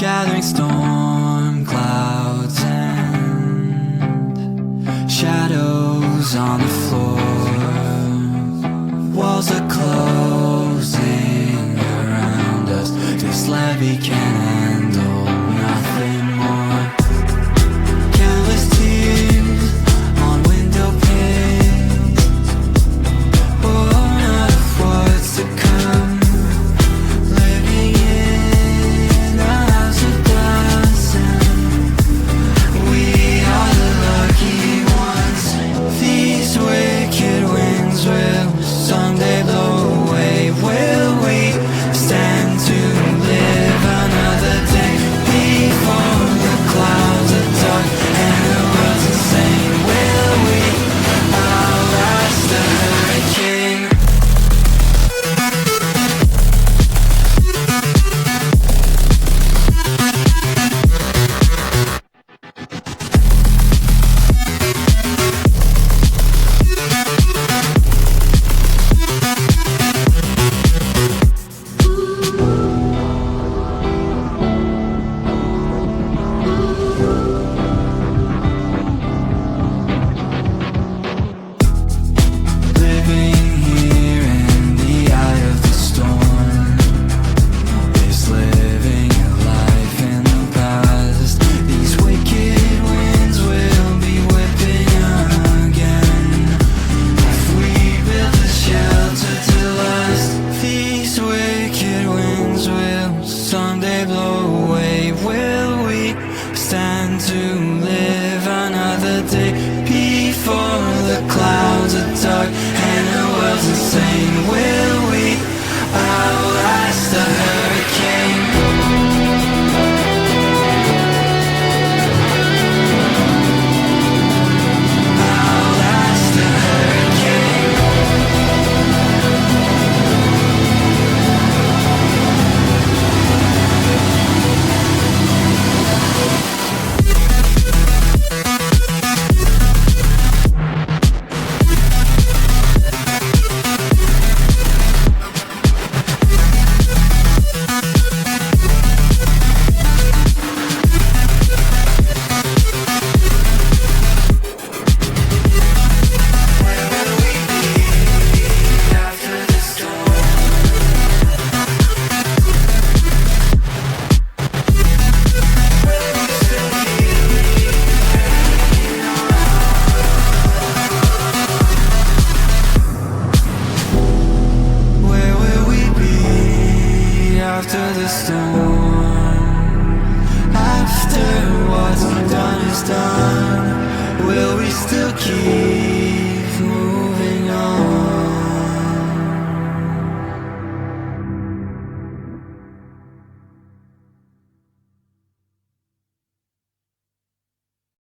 Gathering storm clouds and shadows on the floor. Walls are closing around us. This levee can't handle nothing more. Countless tears on window panes, born of what's to come. Living in a house of glass, and we are the lucky ones. These wicked winds will someday blow away. Will we stand to live another day before the clouds are dark and the world's insane? Will we outlast the hurricane? Living here in the eye of the storm is living a life in the past. These wicked winds will be whipping again if we build a shelter to last. These wicked winds will someday blow away. Will we stand to live another day before the clouds are dark and the world's insane? Will we outlast the hurricane? Outlast the hurricane. After the storm, where will we be after the storm? After